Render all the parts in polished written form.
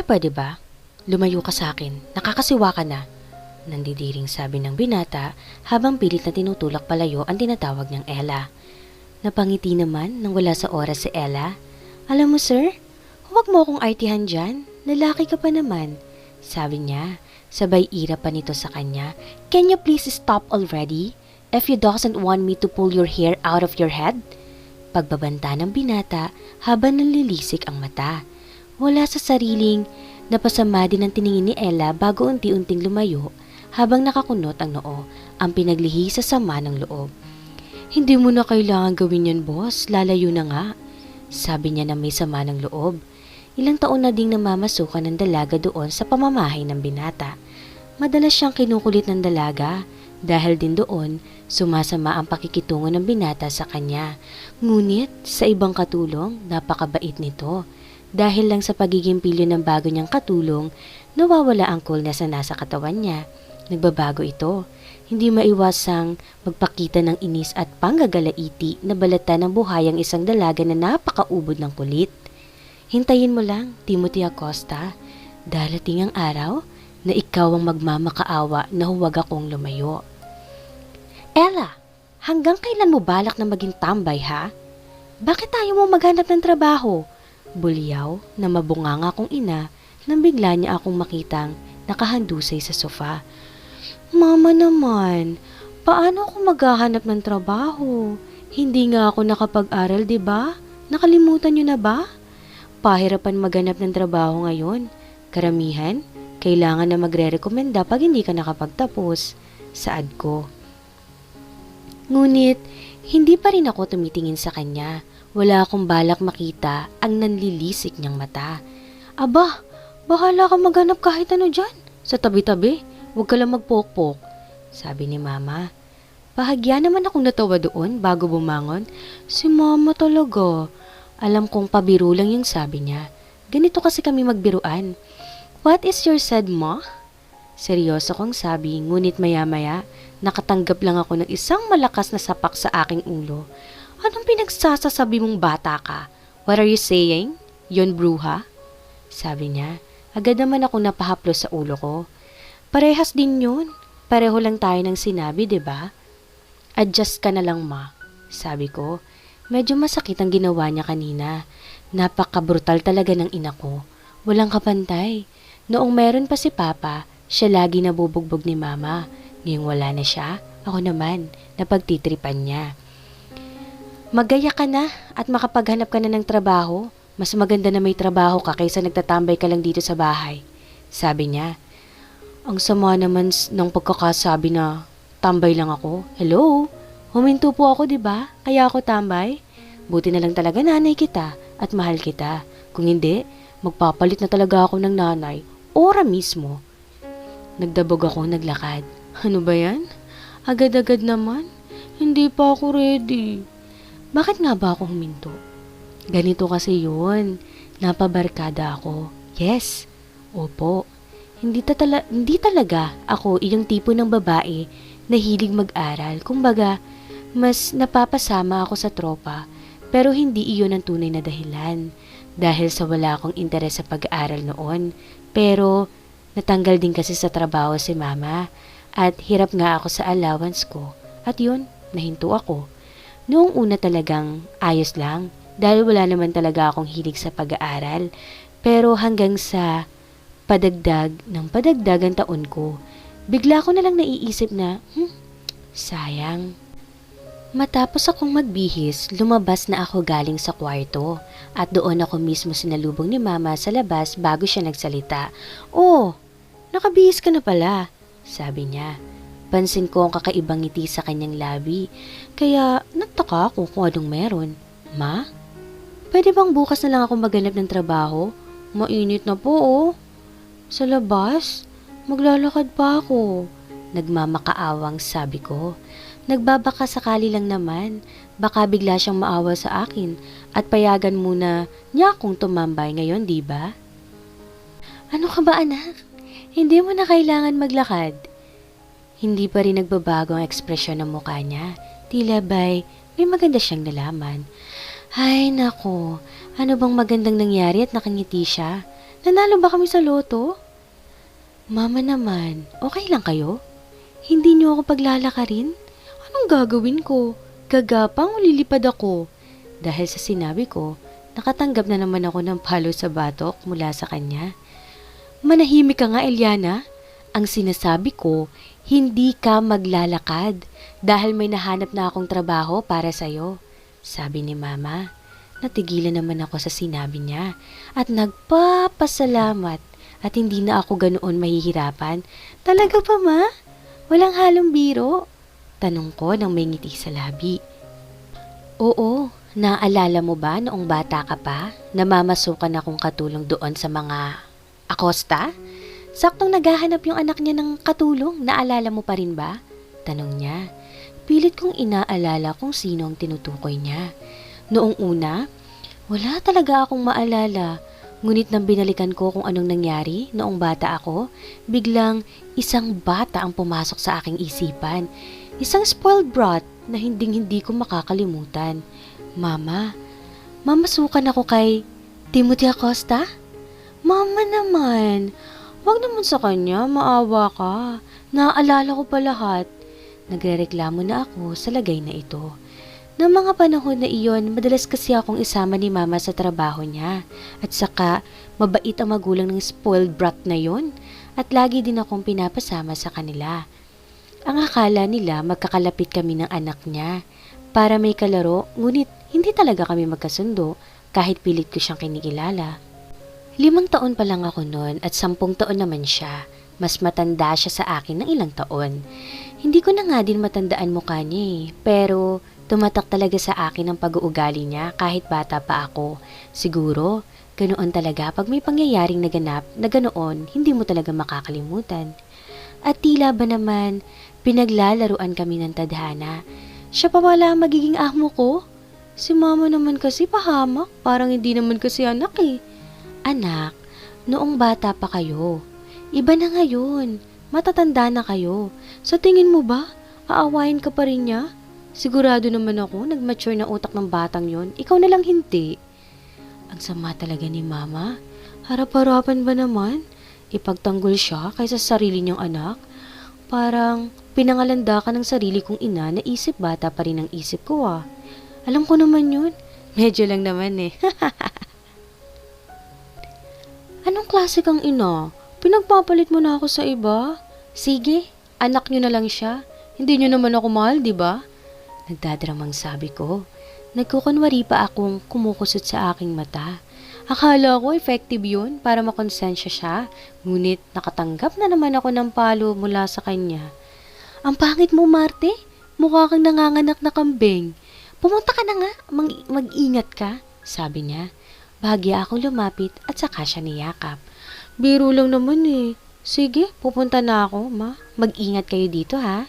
pwede ba? Lumayo ka sa akin, nakakasiwa ka na. Nandidiring sabi ng binata habang pilit na tinutulak palayo ang tinatawag niyang Ella. Napangiti naman nang wala sa oras si Ella. Alam mo sir, huwag mo akong artihan dyan, lalaki ka pa naman. Sabi niya, sabay ira pa nito sa kanya. Can you please stop already? If you doesn't want me to pull your hair out of your head? Pagbabanta ng binata habang nalilisik ang mata. Wala sa sariling, napasama din ang tiningin ni Ella bago unti-unting lumayo habang nakakunot ang noo, ang pinaglihi sa sama ng loob. Hindi mo na kailangan gawin yan boss, lalayo na nga. Sabi niya na may sama ng loob. Ilang taon na ding namamasukan ng dalaga doon sa pamamahay ng binata. Madalas siyang kinukulit ng dalaga dahil din doon sumasama ang pakikitungo ng binata sa kanya. Ngunit sa ibang katulong, napakabait nito. Dahil lang sa pagiging pilyo ng bago niyang katulong, nawawala ang coolness na nasa katawan niya. Nagbabago ito. Hindi maiwasang magpakita ng inis at panggagalaiti na balata ng buhay ang isang dalaga na napakaubod ng kulit. Hintayin mo lang, Timothy Acosta. Darating ang araw na ikaw ang magmamakaawa na huwag akong lumayo. Ella, hanggang kailan mo balak na maging tambay ha? Bakit tayo mo maghanap ng trabaho? Bulyaw na mabunganga kong ina nang bigla niya akong makitang nakahandusay sa sofa. Mama naman, paano ako maghahanap ng trabaho? Hindi nga ako nakapag-aral, di ba? Nakalimutan niyo na ba? Pahirapan maghanap ng trabaho ngayon. Karamihan, kailangan na magre-rekomenda pag hindi ka nakapagtapos. Saad ko. Ngunit, hindi pa rin ako tumitingin sa kanya. Wala akong balak makita ang nanlilisik niyang mata. Aba, bahala ka maghanap kahit ano dyan. Sa tabi-tabi, huwag ka lang magpokpok. Sabi ni Mama. Bahagya naman akong natawa doon bago bumangon. Si Mama talaga. Alam kong pabiro lang yung sabi niya. Ganito kasi kami magbiruan. What is your said, Ma? Seryoso kong sabi, ngunit maya-maya, nakatanggap lang ako ng isang malakas na sapak sa aking ulo. Anong pinagsasasabi mong bata ka? What are you saying? Yon bruha? Sabi niya. Agad naman ako napahaplo sa ulo ko. Parehas din yun. Pareho lang tayo ng sinabi, di ba? Adjust ka na lang, Ma. Sabi ko. Medyo masakit ang ginawa niya kanina. Napaka-brutal talaga ng ina ko. Walang kapantay. Noong meron pa si Papa, siya lagi nabubugbog ni Mama. Ngayong wala na siya, ako naman, napagtitripan niya. Magaya ka na at makapaghanap ka na ng trabaho. Mas maganda na may trabaho ka kaysa nagtatambay ka lang dito sa bahay. Sabi niya. Ang sama naman ng pagkakasabi na tambay lang ako. Hello? Huminto po ako, di ba? Kaya ako tambay. Buti na lang talaga nanay kita at mahal kita. Kung hindi, magpapalit na talaga ako ng nanay. Ora mismo. Nagdabog ako, naglakad. Ano ba yan? Agad-agad naman. Hindi pa ako ready. Bakit nga ba ako huminto? Ganito kasi yun. Napabarkada ako. Yes. Opo. Hindi talaga ako iyong tipo ng babae na hilig mag-aral. Kumbaga, mas napapasama ako sa tropa. Pero hindi iyon ang tunay na dahilan. Dahil sa wala akong interes sa pag-aaral noon. Pero, natanggal din kasi sa trabaho si Mama. At hirap nga ako sa allowance ko. At yun, nahinto ako. Noong una talagang ayos lang dahil wala naman talaga akong hilig sa pag-aaral. Pero hanggang sa padagdag ang taon ko, bigla ko na lang naiisip na, sayang. Matapos akong magbihis, lumabas na ako galing sa kwarto at doon ako mismo sinalubong ni Mama sa labas bago siya nagsalita. Oh, nakabihis ka na pala, sabi niya. Pansin ko ang kakaibang ngiti sa kanyang labi, kaya nagtaka ako kung anong meron. Ma? Pwede bang bukas na lang ako maghanap ng trabaho? Mainit na po oh. Sa labas? Maglalakad pa ako. Nagmamakaawang sabi ko. Nagbabaka sakali lang naman, baka bigla siyang maawa sa akin at payagan muna niya akong tumambay ngayon, di ba? Ano ka ba anak? Hindi mo na kailangan maglakad. Hindi pa rin nagbabago ang ekspresyon ng mukha niya. Tila ba'y may maganda siyang nalaman. Ay nako, ano bang magandang nangyari at nakangiti siya? Nanalo ba kami sa loto? Mama naman, okay lang kayo? Hindi niyo ako paglalakarin? Anong gagawin ko? Gagapang o lilipad ako? Dahil sa sinabi ko, nakatanggap na naman ako ng palo sa batok mula sa kanya. Manahimik ka nga, Eliana. Ang sinasabi ko, hindi ka maglalakad dahil may nahanap na akong trabaho para sa'yo, sabi ni Mama. Natigilan naman ako sa sinabi niya at nagpapasalamat at hindi na ako ganoon mahihirapan. Talaga pa, Ma? Walang halong biro? Tanong ko nang may ngiti sa labi. Oo, naalala mo ba noong bata ka pa, namamasukan akong katulong doon sa mga Acosta? Saktong naghahanap yung anak niya ng katulong, naalala mo pa rin ba? Tanong niya. Pilit kong inaalala kung sino ang tinutukoy niya. Noong una, wala talaga akong maalala. Ngunit nang binalikan ko kung anong nangyari noong bata ako, biglang isang bata ang pumasok sa aking isipan. Isang spoiled brat na hinding-hindi ko makakalimutan. Mama, mamasukan ako kay Timothy Acosta? Mama naman, wag naman sa kanya, maawa ka. Naaalala ko pa lahat. Nagrereklamo na ako sa lagay na ito. Noong mga panahon na iyon, madalas kasi akong isama ni Mama sa trabaho niya. At saka, mabait ang magulang ng spoiled brat na yon. At lagi din akong pinapasama sa kanila. Ang akala nila magkakalapit kami ng anak niya. Para may kalaro, ngunit hindi talaga kami magkasundo kahit pilit ko siyang kinikilala. 5 taon pa lang ako noon at 10 taon naman siya. Mas matanda siya sa akin ng ilang taon. Hindi ko na nga din matandaan mukha niya pero tumatak talaga sa akin ang pag-uugali niya kahit bata pa ako. Siguro, ganoon talaga pag may pangyayaring naganap na ganoon, hindi mo talaga makakalimutan. At tila ba naman, pinaglalaruan kami ng tadhana. Siya pa wala ang magiging amo ko? Si Mama naman kasi pahamak, parang hindi naman kasi anak eh. Anak, noong bata pa kayo. Iba na ngayon. Matatanda na kayo. Sa tingin mo ba, aawayin ka pa rin niya? Sigurado naman ako, nag-mature na utak ng batang yon. Ikaw na lang hindi. Ang sama talaga ni Mama. Harap-harapan ba naman? Ipagtanggol siya kaysa sarili niyang anak? Parang pinangalanda ka ng sarili kong ina na isip bata pa rin ang isip ko ah. Alam ko naman yun. Medyo lang naman eh. Anong klase kang ina? Pinagpapalit mo na ako sa iba? Sige, anak niyo na lang siya. Hindi niyo naman ako mahal, di ba? Nagdadramang sabi ko. Nagkukunwari pa akong kumukusot sa aking mata. Akala ko effective yun para makonsensya siya. Ngunit nakatanggap na naman ako ng palo mula sa kanya. Ang pangit mo, Marte. Mukha kang nanganganak na kambing. Pumunta ka na nga, mag-ingat ka, sabi niya. Bahagya akong lumapit at saka siya niyakap. Biro lang naman eh. Sige, pupunta na ako, Ma. Mag-ingat kayo dito ha.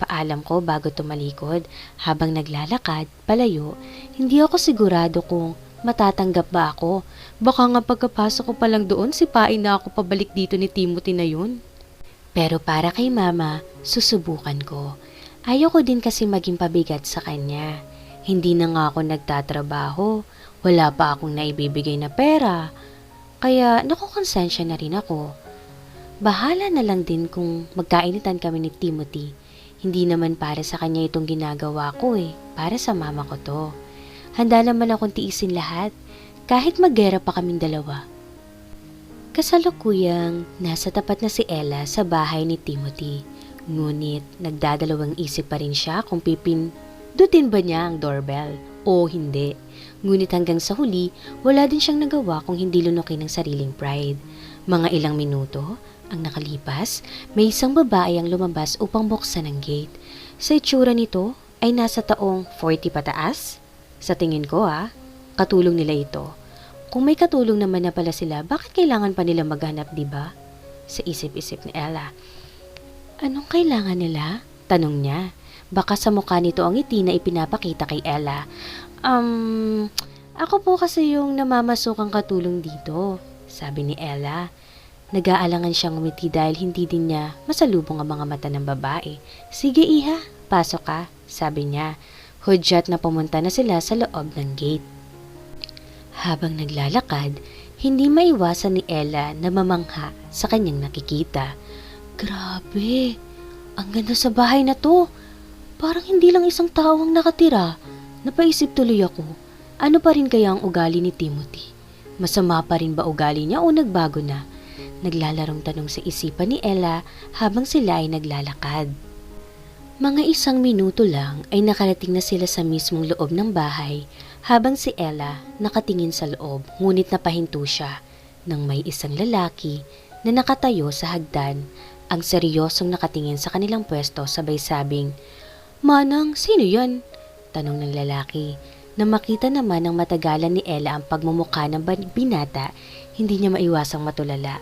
Paalam ko bago tumalikod. Habang naglalakad, palayo, hindi ako sigurado kung matatanggap ba ako. Baka nga pagkapasok ko pa lang doon, sipain na ako pabalik dito ni Timothy na yun. Pero para kay Mama, susubukan ko. Ayoko din kasi maging pabigat sa kanya. Hindi na nga ako nagtatrabaho. Wala pa akong naibibigay na pera. Kaya nakukonsensya na rin ako. Bahala na lang din kung magkainitan kami ni Timothy. Hindi naman para sa kanya itong ginagawa ko eh. Para sa mama ko to. Handa naman akong tiisin lahat. Kahit maggera pa kaming dalawa. Kasalukuyang nasa tapat na si Ella sa bahay ni Timothy. Ngunit nagdadalawang isip pa rin siya kung pipindutin ba niya ang doorbell o hindi. Ngunit hanggang sa huli, wala din siyang nagawa kung hindi lunukin ng sariling pride. Mga ilang minuto ang nakalipas, may isang babae ang lumabas upang buksan ang gate. Sa itsura nito ay nasa taong 40 pataas. Sa tingin ko katulong nila ito. Kung may katulong naman na pala sila, bakit kailangan pa nila maghanap, diba? Sa isip-isip ni Ella. Anong kailangan nila? Tanong niya. Baka sa mukha nito ang ngiti na ipinapakita kay Ella. Ako po kasi yung namamasukang katulong dito, sabi ni Ella. Nag-aalangan siyang umiti dahil hindi din niya masalubong ang mga mata ng babae. Sige iha, pasok ka, sabi niya. Hudyat na pumunta na sila sa loob ng gate. Habang naglalakad, Hindi maiwasan ni Ella na mamangha sa kanyang nakikita. Grabe, ang ganda sa bahay na to. Parang hindi lang isang tao ang nakatira. Napaisip tuloy ako, ano pa rin kaya ang ugali ni Timothy? Masama pa rin ba ugali niya o nagbago na? Naglalarong tanong sa isipan ni Ella habang sila ay naglalakad. Mga 1 minuto lang ay nakarating na sila sa mismong loob ng bahay habang si Ella nakatingin sa loob ngunit napahinto siya nang may isang lalaki na nakatayo sa hagdan ang seryosong nakatingin sa kanilang pwesto sabay sabing, "Manang, sino yan?" Tanong ng lalaki. Na makita naman ng matagalan ni Ella ang pagmumukha ng binata, hindi niya maiwasang matulala.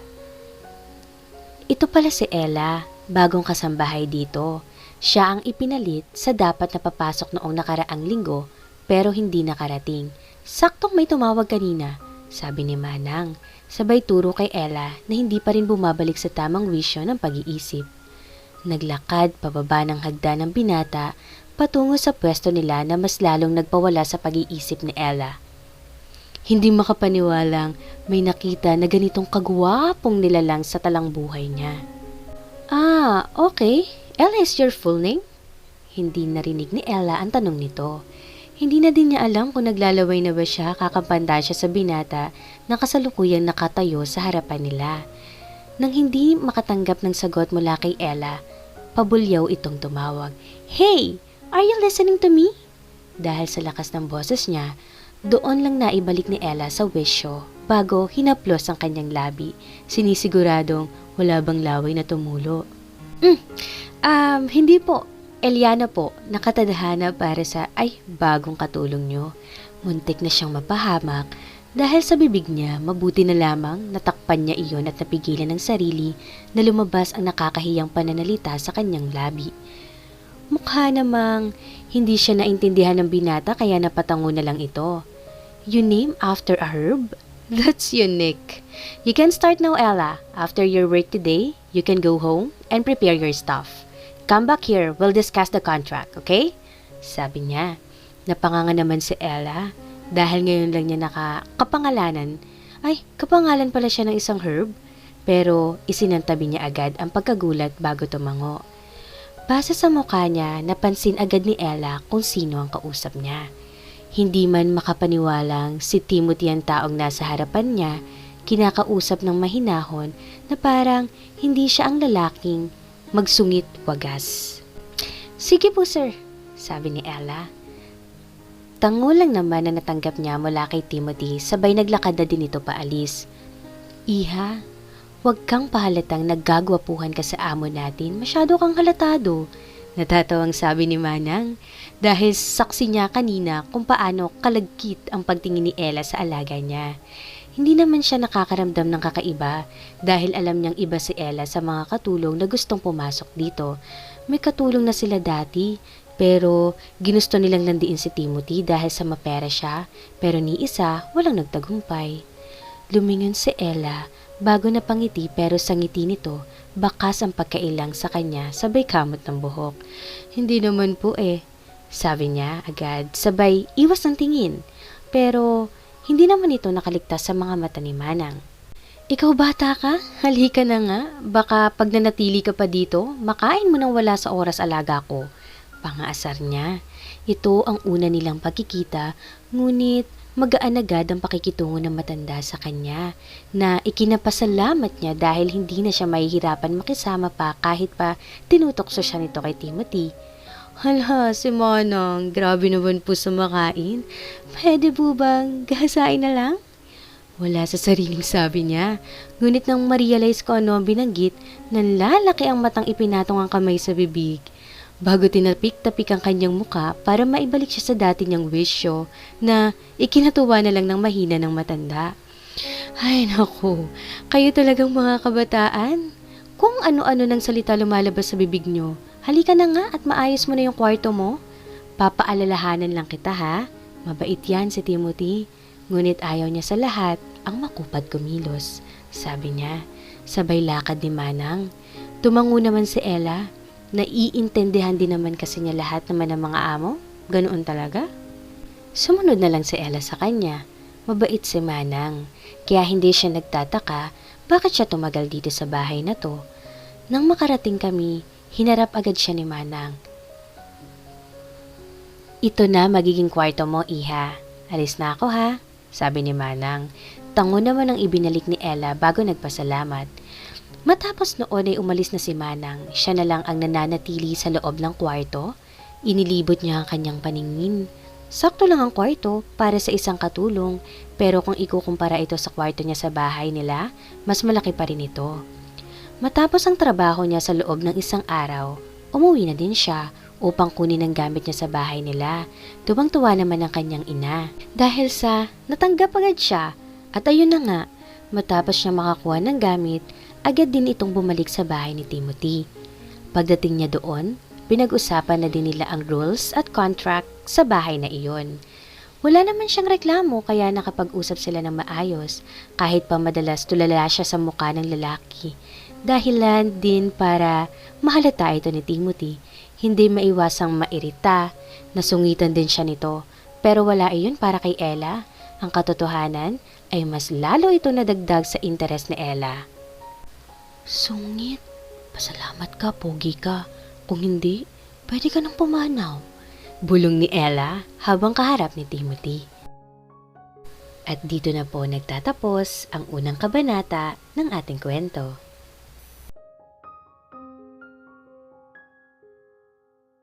Ito pala si Ella, bagong kasambahay dito. Siya ang ipinalit sa dapat na papasok noong nakaraang linggo pero hindi nakarating. Saktong may tumawag kanina, sabi ni Manang. Sabay turo kay Ella na hindi pa rin bumabalik sa tamang wisyo ng pag-iisip. Naglakad pababa ng hagdan ng binata patungo sa pwesto nila na mas lalong nagpawala sa pag-iisip ni Ella. Hindi makapaniwalang may nakita na ganitong kagwapong nilalang sa talang buhay niya. Ah, okay. Ella is your full name? Hindi narinig ni Ella ang tanong nito. Hindi na din niya alam kung naglalaway na ba siya kakampanda siya sa binata na kasalukuyang nakatayo sa harapan nila. Nang hindi makatanggap ng sagot mula kay Ella, pabulyaw itong tumawag. Hey! Are you listening to me? Dahil sa lakas ng boses niya, doon lang naibalik ni Ella sa wisyo bago hinaplos ang kanyang labi, sinisiguradong wala bang laway na tumulo. Hindi po. Eliana po, nakatadhana para sa bagong katulong nyo. Muntik na siyang mapahamak dahil sa bibig niya mabuti na lamang natakpan niya iyon at napigilan ng sarili na lumabas ang nakakahiyang pananalita sa kanyang labi. Mukha namang hindi siya naintindihan ng binata kaya napatango na lang ito. You name after a herb? That's unique. You can start now, Ella. After your work today, you can go home and prepare your stuff. Come back here, we'll discuss the contract, okay? Sabi niya. Napanganga naman si Ella dahil ngayon lang niya nakakapangalanan. Kapangalan pala siya ng isang herb. Pero isinantabi niya agad ang pagkagulat bago tumango. Base sa mukha niya, napansin agad ni Ella kung sino ang kausap niya. Hindi man makapaniwalang si Timothy ang taong nasa harapan niya, kinakausap ng mahinahon na parang hindi siya ang lalaking magsungit wagas. Sige po sir, sabi ni Ella. Tango lang naman na natanggap niya mula kay Timothy sabay naglakad na din ito paalis. Iha, huwag kang pahalatang naggagwapuhan ka sa amo natin. Masyado kang halatado. Natatawang sabi ni Manang dahil saksi niya kanina kung paano kalagkit ang pagtingin ni Ella sa alaga niya. Hindi naman siya nakakaramdam ng kakaiba dahil alam niyang iba si Ella sa mga katulong na gustong pumasok dito. May katulong na sila dati pero ginusto nilang landiin si Timothy dahil sa mapera siya pero ni isa walang nagtagumpay. Lumingon si Ella bago napangiti pero sa ngiti nito, bakas ang pagkailang sa kanya sabay kamot ng buhok. Hindi naman po sabi niya agad sabay iwas ng tingin. Pero hindi naman ito nakaligtas sa mga mata ni Manang. Ikaw bata ka? Halika na nga. Baka pag nanatili ka pa dito, makain mo nang wala sa oras alaga ko. Pangaasar niya. Ito ang una nilang pagkikita, ngunit magaan agad ang pakikitungo ng matanda sa kanya na ikinapasalamat niya dahil hindi na siya mahihirapan makisama pa kahit pa tinutokso siya nito kay Timothy. Hala, si Manang, grabe naman po sa makain. Pwede po bang gahasain na lang? Wala sa sariling sabi niya. Ngunit nang ma-realize ko ano ang binanggit, nanlalaki ang matang ipinatong ang kamay sa bibig. Bago tinapik-tapik ang kanyang muka para maibalik siya sa dati niyang wisyo na ikinatuwa na lang ng mahina ng matanda. Ay naku, kayo talagang mga kabataan. Kung ano-ano ng salita lumalabas sa bibig niyo, halika na nga at maayos mo na yung kwarto mo. Papaalalahanan lang kita ha. Mabait yan si Timothy. Ngunit ayaw niya sa lahat ang makupad kumilos. Sabi niya, sabay lakad ni Manang. Tumango naman si Ella. Naiintindihan din naman kasi niya lahat naman ng mga amo. Ganoon talaga. Sumunod na lang si Ella sa kanya. Mabait si Manang, kaya hindi siya nagtataka bakit siya tumagal dito sa bahay na to. Nang makarating kami, hinarap agad siya ni Manang. Ito na magiging kwarto mo, iha. Alis na ako ha, sabi ni Manang. Tango naman ang ibinalik ni Ella bago nagpasalamat. Matapos noon ay umalis na si Manang, siya na lang ang nananatili sa loob ng kwarto. Inilibot niya ang kanyang paningin. Sakto lang ang kwarto para sa isang katulong, pero kung ikukumpara ito sa kwarto niya sa bahay nila, mas malaki pa rin ito. Matapos ang trabaho niya sa loob ng isang araw, umuwi na din siya upang kunin ang gamit niya sa bahay nila. Tuwang-tuwa naman ang kanyang ina dahil sa natanggap agad siya. At ayun na nga, matapos siya makakuha ng gamit, agad din itong bumalik sa bahay ni Timothy. Pagdating niya doon, pinag-usapan na din nila ang rules at contract sa bahay na iyon. Wala naman siyang reklamo kaya nakapag-usap sila ng maayos kahit pa madalas tulala siya sa mukha ng lalaki. Dahilan din para mahalata ito ni Timothy. Hindi maiwasang mairita, nasungitan din siya nito. Pero wala iyon para kay Ella. Ang katotohanan ay mas lalo ito nadagdag sa interes ni Ella. Sungit, pasalamat ka, pogi ka. Kung hindi, pwede ka nang pumanaw. Bulong ni Ella habang kaharap ni Timothy. At dito na po nagtatapos ang unang kabanata ng ating kwento.